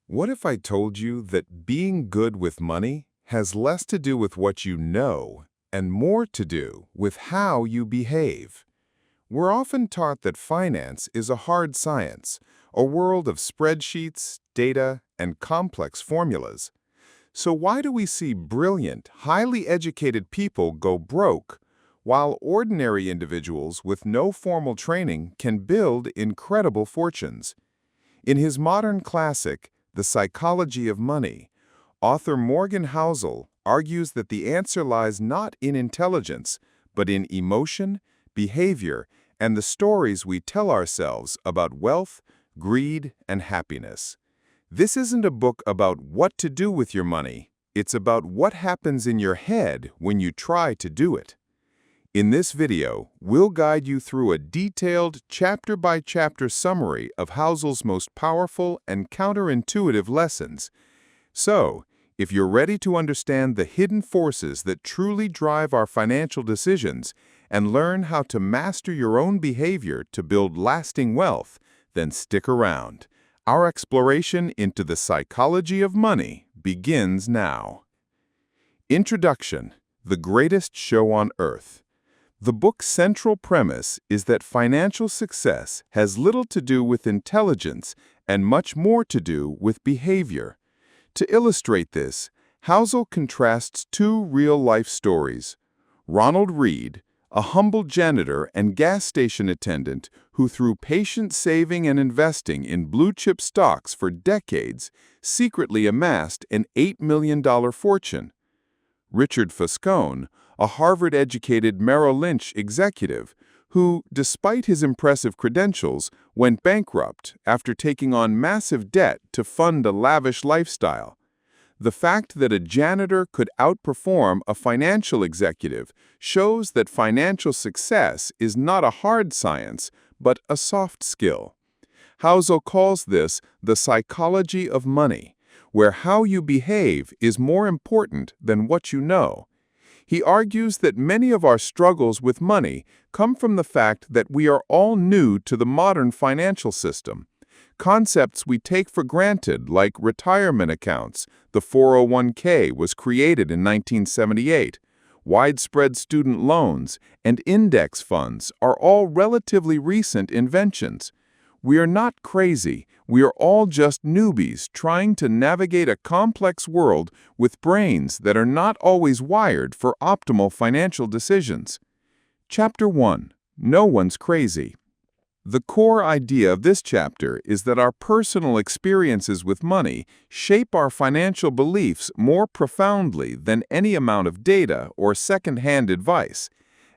What if I told you that being good with money has less to do with what you know and more to do with how you behave? We're often taught that finance is a hard science, a world of spreadsheets, data, and complex formulas. So why do we see brilliant, highly educated people go broke, while ordinary individuals with no formal training can build incredible fortunes? In his modern classic, The Psychology of Money, author Morgan Housel argues that the answer lies not in intelligence, but in emotion, behavior, and the stories we tell ourselves about wealth, greed, and happiness. This isn't a book about what to do with your money. It's about what happens in your head when you try to do it. In this video, we'll guide you through a detailed, chapter-by-chapter summary of Housel's most powerful and counterintuitive lessons. So, if you're ready to understand the hidden forces that truly drive our financial decisions and learn how to master your own behavior to build lasting wealth, then stick around. Our exploration into the psychology of money begins now. Introduction: The Greatest Show on Earth. The book's central premise is that financial success has little to do with intelligence and much more to do with behavior. To illustrate this, Housel contrasts two real-life stories. Ronald Reed, a humble janitor and gas station attendant who through patient saving and investing in blue-chip stocks for decades, secretly amassed an $8 million fortune. Richard Foscone, a Harvard-educated Merrill Lynch executive who, despite his impressive credentials, went bankrupt after taking on massive debt to fund a lavish lifestyle. The fact that a janitor could outperform a financial executive shows that financial success is not a hard science, but a soft skill. Housel calls this the psychology of money, where how you behave is more important than what you know. He argues that many of our struggles with money come from the fact that we are all new to the modern financial system. Concepts we take for granted, like retirement accounts, the 401k was created in 1978, widespread student loans, and index funds are all relatively recent inventions. We are not crazy. We are all just newbies trying to navigate a complex world with brains that are not always wired for optimal financial decisions. Chapter 1. No one's crazy. The core idea of this chapter is that our personal experiences with money shape our financial beliefs more profoundly than any amount of data or second-hand advice.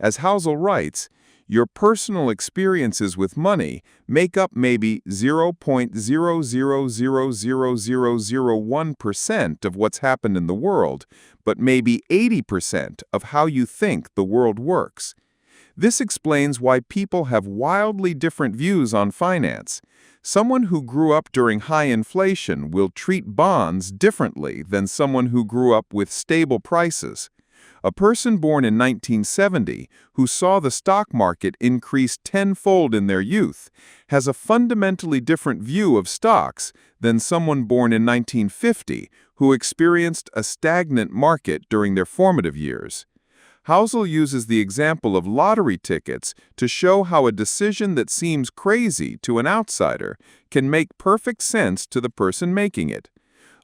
As Housel writes, your personal experiences with money make up maybe 0.0000001% of what's happened in the world, but maybe 80% of how you think the world works. This explains why people have wildly different views on finance. Someone who grew up during high inflation will treat bonds differently than someone who grew up with stable prices. A person born in 1970 who saw the stock market increase tenfold in their youth has a fundamentally different view of stocks than someone born in 1950 who experienced a stagnant market during their formative years. Housel uses the example of lottery tickets to show how a decision that seems crazy to an outsider can make perfect sense to the person making it.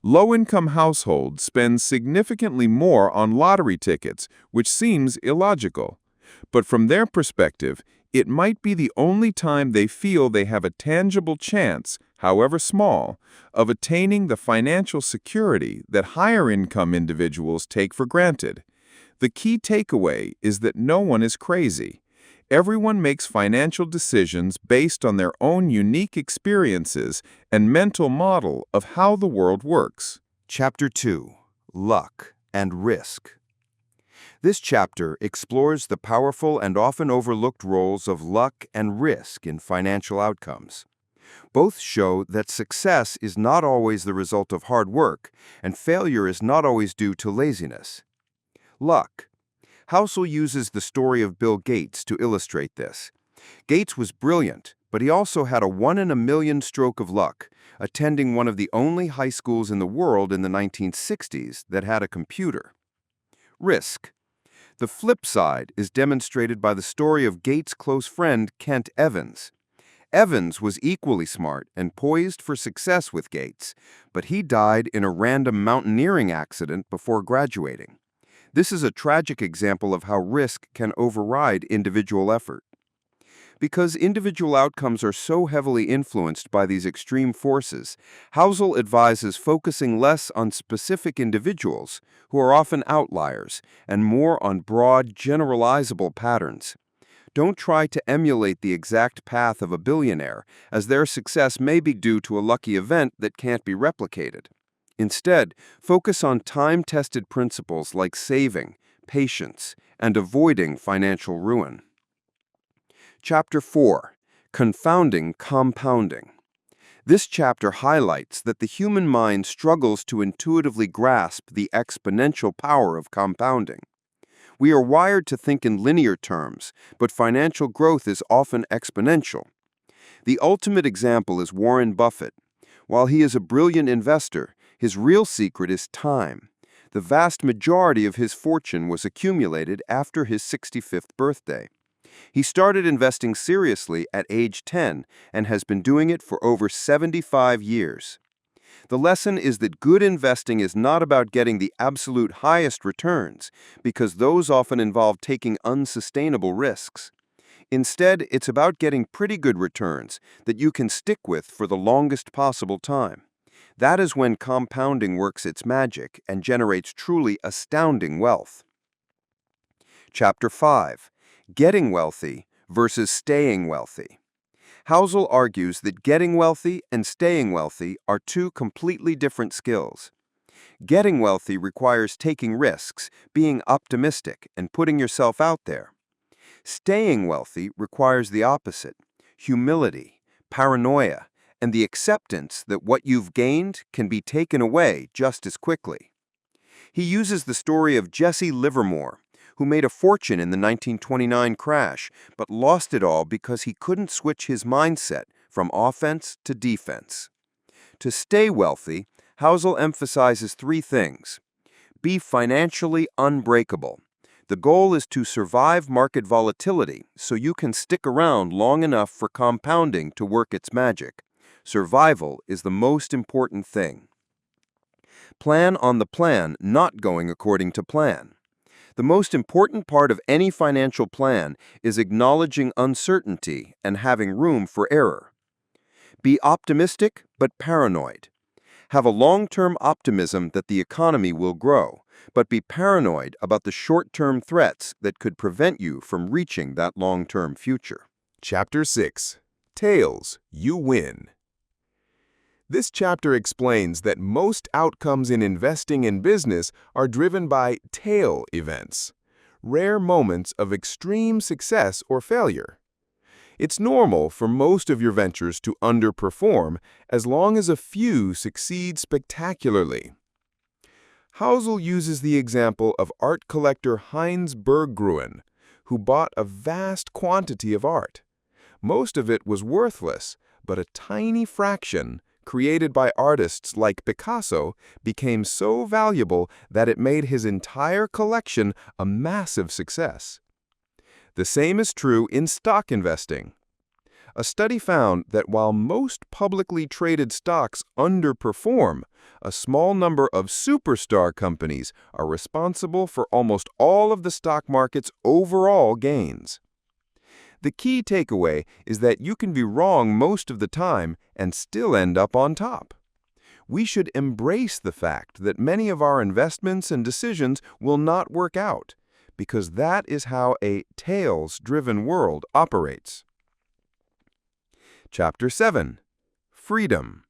Low-income households spend significantly more on lottery tickets, which seems illogical. But from their perspective, it might be the only time they feel they have a tangible chance, however small, of attaining the financial security that higher-income individuals take for granted. The key takeaway is that no one is crazy. Everyone makes financial decisions based on their own unique experiences and mental model of how the world works. Chapter 2. Luck and Risk. This chapter explores the powerful and often overlooked roles of luck and risk in financial outcomes. Both show that success is not always the result of hard work, and failure is not always due to laziness. Luck. Housel uses the story of Bill Gates to illustrate this. Gates was brilliant, but he also had a 1 in a million stroke of luck, attending one of the only high schools in the world in the 1960s that had a computer. Risk. The flip side is demonstrated by the story of Gates' close friend Kent Evans. Evans was equally smart and poised for success with Gates, but he died in a random mountaineering accident before graduating. This is a tragic example of how risk can override individual effort. Because individual outcomes are so heavily influenced by these extreme forces, Housel advises focusing less on specific individuals, who are often outliers, and more on broad, generalizable patterns. Don't try to emulate the exact path of a billionaire, as their success may be due to a lucky event that can't be replicated. Instead, focus on time-tested principles like saving, patience, and avoiding financial ruin. Chapter 4. Confounding Compounding. This chapter highlights that the human mind struggles to intuitively grasp the exponential power of compounding. We are wired to think in linear terms, but financial growth is often exponential. The ultimate example is Warren Buffett. While he is a brilliant investor, his real secret is time. The vast majority of his fortune was accumulated after his 65th birthday. He started investing seriously at age 10 and has been doing it for over 75 years. The lesson is that good investing is not about getting the absolute highest returns, because those often involve taking unsustainable risks. Instead, it's about getting pretty good returns that you can stick with for the longest possible time. That is when compounding works its magic and generates truly astounding wealth. Chapter 5. Getting Wealthy versus Staying Wealthy. Housel argues that getting wealthy and staying wealthy are two completely different skills. Getting wealthy requires taking risks, being optimistic, and putting yourself out there. Staying wealthy requires the opposite: humility, paranoia, and the acceptance that what you've gained can be taken away just as quickly. He uses the story of Jesse Livermore, who made a fortune in the 1929 crash, but lost it all because he couldn't switch his mindset from offense to defense. To stay wealthy, Housel emphasizes 3 things. Be financially unbreakable. The goal is to survive market volatility so you can stick around long enough for compounding to work its magic. Survival is the most important thing. Plan on the plan not going according to plan. The most important part of any financial plan is acknowledging uncertainty and having room for error. Be optimistic but paranoid. Have a long-term optimism that the economy will grow, but be paranoid about the short-term threats that could prevent you from reaching that long-term future. Chapter 6. Tails, You Win. This chapter explains that most outcomes in investing in business are driven by tail events, rare moments of extreme success or failure. It's normal for most of your ventures to underperform as long as a few succeed spectacularly. Housel uses the example of art collector Heinz Berggruen, who bought a vast quantity of art. Most of it was worthless, but a tiny fraction, created by artists like Picasso, became so valuable that it made his entire collection a massive success. The same is true in stock investing. A study found that while most publicly traded stocks underperform, a small number of superstar companies are responsible for almost all of the stock market's overall gains. The key takeaway is that you can be wrong most of the time and still end up on top. We should embrace the fact that many of our investments and decisions will not work out, because that is how a tails-driven world operates. Chapter 7. Freedom.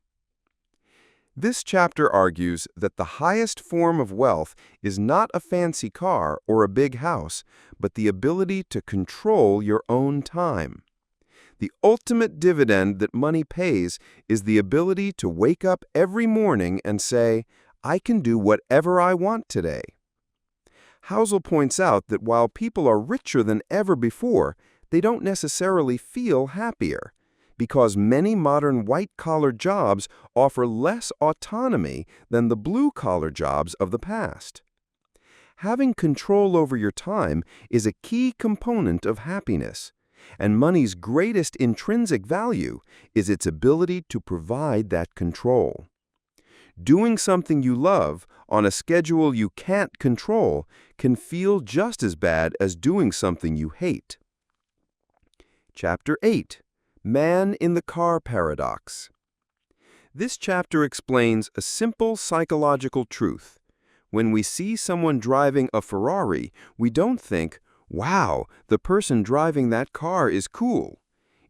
This chapter argues that the highest form of wealth is not a fancy car or a big house, but the ability to control your own time. The ultimate dividend that money pays is the ability to wake up every morning and say, "I can do whatever I want today." Housel points out that while people are richer than ever before, they don't necessarily feel happier. because many modern white-collar jobs offer less autonomy than the blue-collar jobs of the past. Having control over your time is a key component of happiness, and money's greatest intrinsic value is its ability to provide that control. Doing something you love on a schedule you can't control can feel just as bad as doing something you hate. Chapter 8. Man in the Car Paradox. This chapter explains a simple psychological truth. When we see someone driving a Ferrari, we don't think, "Wow, the person driving that car is cool."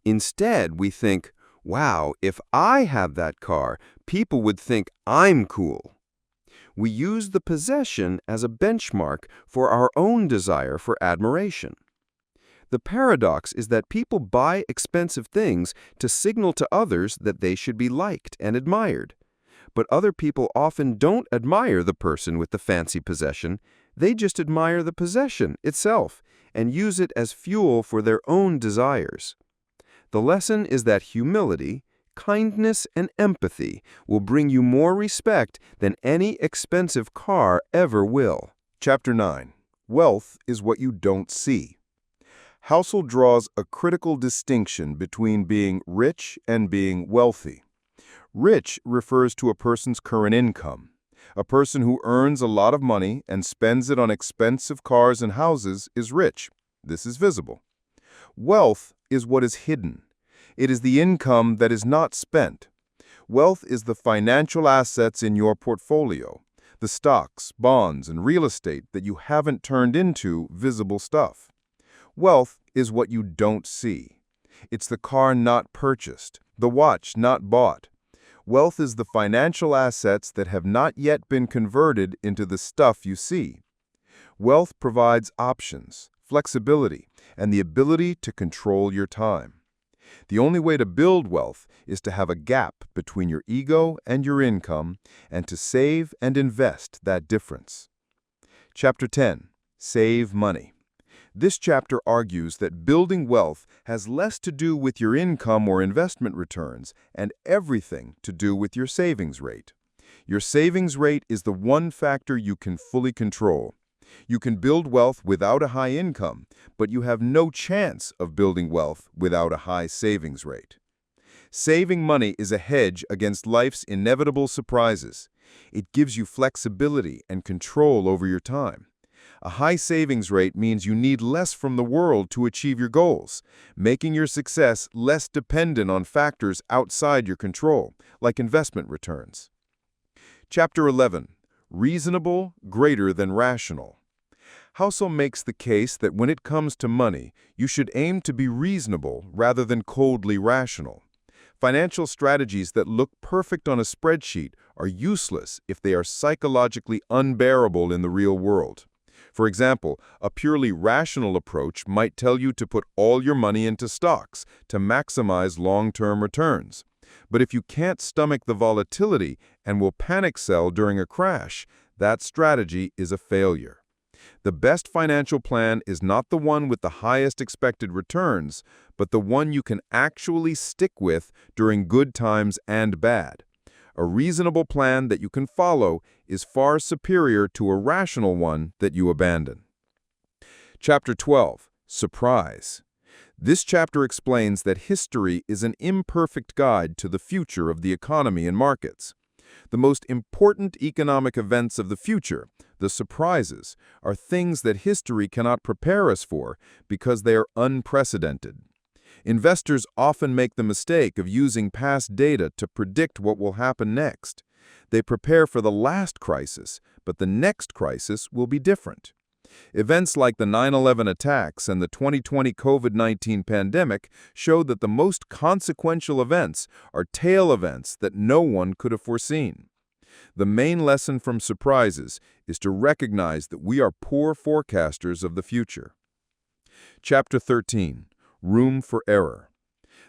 Instead, we think, "Wow, if I had that car, people would think I'm cool." We use the possession as a benchmark for our own desire for admiration. The paradox is that people buy expensive things to signal to others that they should be liked and admired. But other people often don't admire the person with the fancy possession. They just admire the possession itself and use it as fuel for their own desires. The lesson is that humility, kindness, and empathy will bring you more respect than any expensive car ever will. Chapter 9. Wealth is what you don't see. Housel draws a critical distinction between being rich and being wealthy. Rich refers to a person's current income. A person who earns a lot of money and spends it on expensive cars and houses is rich. This is visible. Wealth is what is hidden. It is the income that is not spent. Wealth is the financial assets in your portfolio, the stocks, bonds, and real estate that you haven't turned into visible stuff. Wealth is what you don't see. It's the car not purchased, the watch not bought. Wealth is the financial assets that have not yet been converted into the stuff you see. Wealth provides options, flexibility, and the ability to control your time. The only way to build wealth is to have a gap between your ego and your income and to save and invest that difference. Chapter 10. Save money. This chapter argues that building wealth has less to do with your income or investment returns and everything to do with your savings rate. Your savings rate is the one factor you can fully control. You can build wealth without a high income, but you have no chance of building wealth without a high savings rate. Saving money is a hedge against life's inevitable surprises. It gives you flexibility and control over your time. A high savings rate means you need less from the world to achieve your goals, making your success less dependent on factors outside your control, like investment returns. Chapter 11. Reasonable greater than rational. Housel makes the case that when it comes to money, you should aim to be reasonable rather than coldly rational. Financial strategies that look perfect on a spreadsheet are useless if they are psychologically unbearable in the real world. For example, a purely rational approach might tell you to put all your money into stocks to maximize long-term returns. But if you can't stomach the volatility and will panic sell during a crash, that strategy is a failure. The best financial plan is not the one with the highest expected returns, but the one you can actually stick with during good times and bad. A reasonable plan that you can follow is far superior to a rational one that you abandon. Chapter 12. Surprise. This chapter explains that history is an imperfect guide to the future of the economy and markets. The most important economic events of the future, the surprises, are things that history cannot prepare us for because they are unprecedented. Investors often make the mistake of using past data to predict what will happen next. They prepare for the last crisis, but the next crisis will be different. Events like the 9/11 attacks and the 2020 COVID-19 pandemic show that the most consequential events are tail events that no one could have foreseen. The main lesson from surprises is to recognize that we are poor forecasters of the future. Chapter 13. Room for error.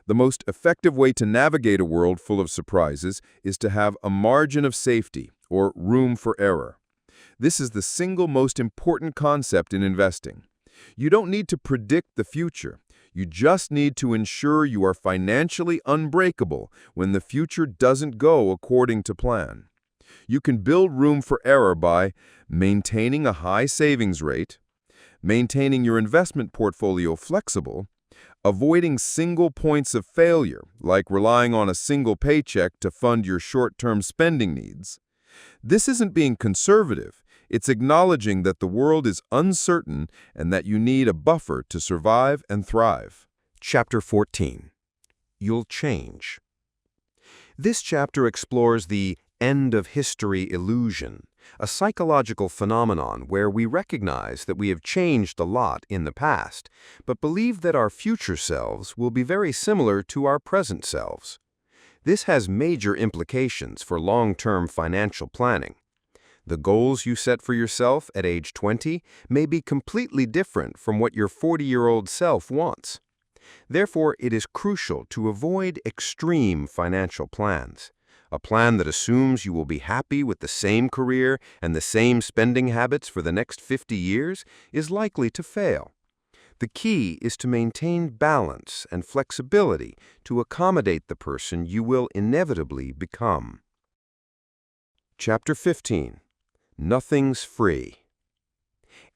The most effective way to navigate a world full of surprises is to have a margin of safety, or room for error. This is the single most important concept in investing. You don't need to predict the future. You just need to ensure you are financially unbreakable when the future doesn't go according to plan. You can build room for error by maintaining a high savings rate, maintaining your investment portfolio flexible, avoiding single points of failure, like relying on a single paycheck to fund your short-term spending needs. This isn't being conservative. It's acknowledging that the world is uncertain and that you need a buffer to survive and thrive. Chapter 14. You'll change. This chapter explores the end of history illusion, a psychological phenomenon where we recognize that we have changed a lot in the past, but believe that our future selves will be very similar to our present selves. This has major implications for long-term financial planning. The goals you set for yourself at age 20 may be completely different from what your 40-year-old self wants. Therefore, it is crucial to avoid extreme financial plans. A plan that assumes you will be happy with the same career and the same spending habits for the next 50 years is likely to fail. The key is to maintain balance and flexibility to accommodate the person you will inevitably become. Chapter 15. Nothing's free.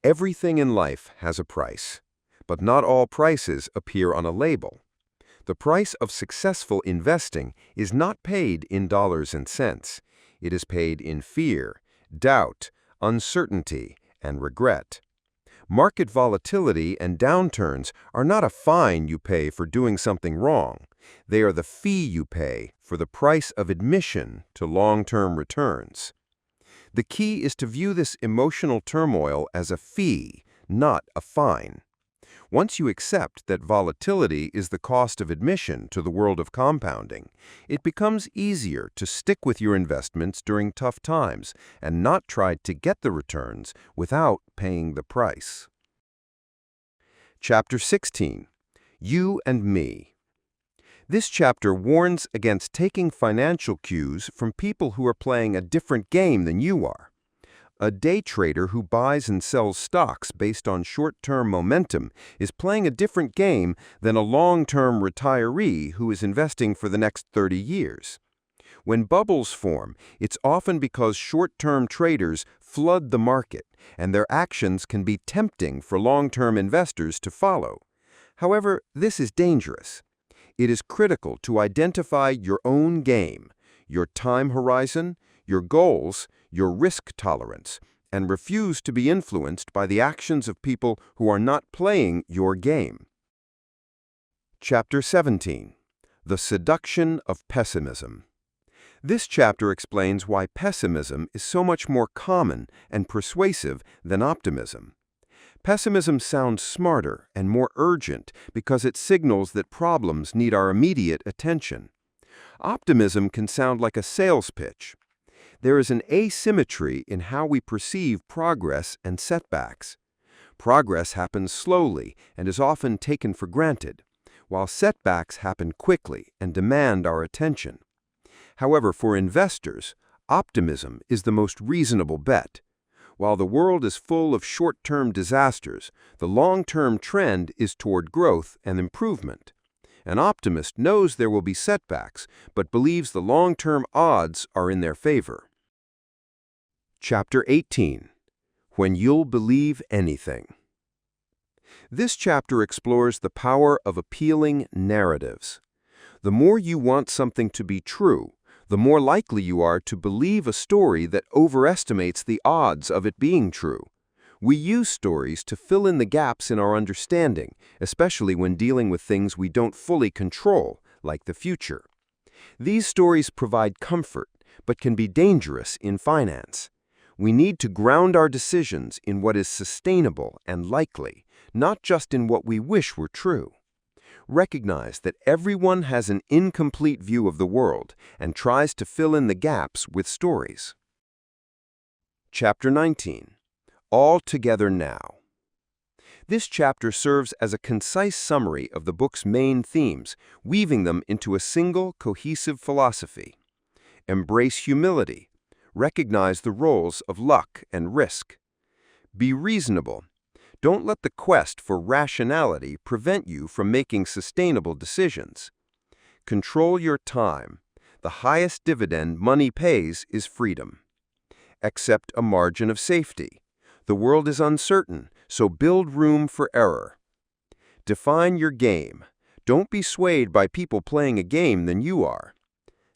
Everything in life has a price, but not all prices appear on a label. The price of successful investing is not paid in dollars and cents. It is paid in fear, doubt, uncertainty, and regret. Market volatility and downturns are not a fine you pay for doing something wrong. They are the fee you pay for the price of admission to long-term returns. The key is to view this emotional turmoil as a fee, not a fine. Once you accept that volatility is the cost of admission to the world of compounding, it becomes easier to stick with your investments during tough times and not try to get the returns without paying the price. Chapter 16. You and Me. This chapter warns against taking financial cues from people who are playing a different game than you are. A day trader who buys and sells stocks based on short-term momentum is playing a different game than a long-term retiree who is investing for the next 30 years. When bubbles form, it's often because short-term traders flood the market, and their actions can be tempting for long-term investors to follow. However, this is dangerous. It is critical to identify your own game, your time horizon, your goals, your risk tolerance, and refuse to be influenced by the actions of people who are not playing your game. Chapter 17. The Seduction of Pessimism. This chapter explains why pessimism is so much more common and persuasive than optimism. Pessimism sounds smarter and more urgent because it signals that problems need our immediate attention. Optimism can sound like a sales pitch. There is an asymmetry in how we perceive progress and setbacks. Progress happens slowly and is often taken for granted, while setbacks happen quickly and demand our attention. However, for investors, optimism is the most reasonable bet. While the world is full of short-term disasters, the long-term trend is toward growth and improvement. An optimist knows there will be setbacks, but believes the long-term odds are in their favor. Chapter 18. When You'll Believe Anything. This chapter explores the power of appealing narratives. The more you want something to be true, the more likely you are to believe a story that overestimates the odds of it being true. We use stories to fill in the gaps in our understanding, especially when dealing with things we don't fully control, like the future. These stories provide comfort, but can be dangerous in finance. We need to ground our decisions in what is sustainable and likely, not just in what we wish were true. Recognize that everyone has an incomplete view of the world and tries to fill in the gaps with stories. Chapter 19. All Together Now. This chapter serves as a concise summary of the book's main themes, weaving them into a single, cohesive philosophy. Embrace humility. Recognize the roles of luck and risk. Be reasonable. Don't let the quest for rationality prevent you from making sustainable decisions. Control your time. The highest dividend money pays is freedom. Accept a margin of safety. The world is uncertain, so build room for error. Define your game. Don't be swayed by people playing a game than you are.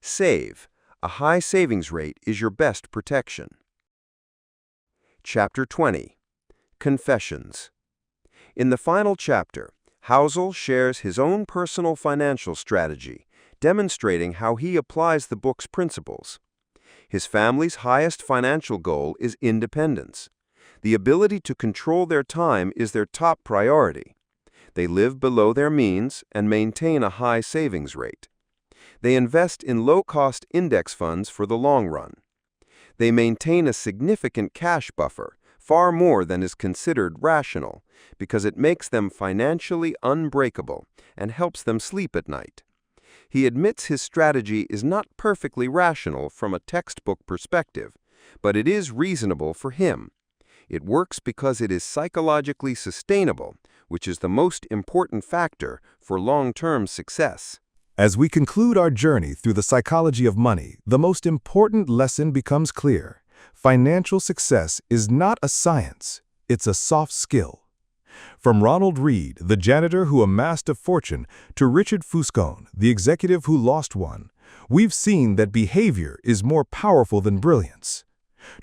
Save. A high savings rate is your best protection. Chapter 20. Confessions. In the final chapter, Housel shares his own personal financial strategy, demonstrating how he applies the book's principles. His family's highest financial goal is independence. The ability to control their time is their top priority. They live below their means and maintain a high savings rate. They invest in low-cost index funds for the long run. They maintain a significant cash buffer, far more than is considered rational, because it makes them financially unbreakable and helps them sleep at night. He admits his strategy is not perfectly rational from a textbook perspective, but it is reasonable for him. It works because it is psychologically sustainable, which is the most important factor for long-term success. As we conclude our journey through the psychology of money, the most important lesson becomes clear. Financial success is not a science, it's a soft skill. From Ronald Reed, the janitor who amassed a fortune, to Richard Fuscone, the executive who lost one, we've seen that behavior is more powerful than brilliance.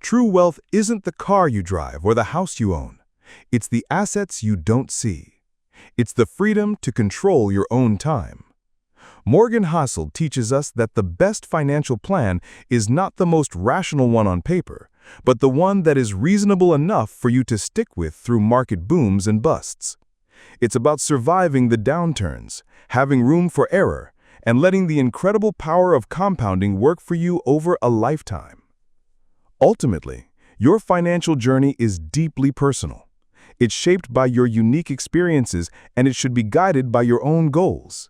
True wealth isn't the car you drive or the house you own. It's the assets you don't see. It's the freedom to control your own time. Morgan Housel teaches us that the best financial plan is not the most rational one on paper, but the one that is reasonable enough for you to stick with through market booms and busts. It's about surviving the downturns, having room for error, and letting the incredible power of compounding work for you over a lifetime. Ultimately, your financial journey is deeply personal. It's shaped by your unique experiences, and it should be guided by your own goals.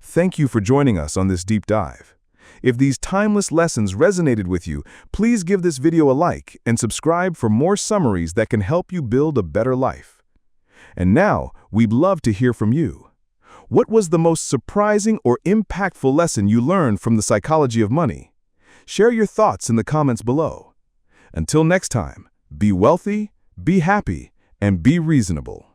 Thank you for joining us on this deep dive. If these timeless lessons resonated with you, please give this video a like and subscribe for more summaries that can help you build a better life. And now, we'd love to hear from you. What was the most surprising or impactful lesson you learned from the psychology of money? Share your thoughts in the comments below. Until next time, be wealthy, be happy, and be reasonable.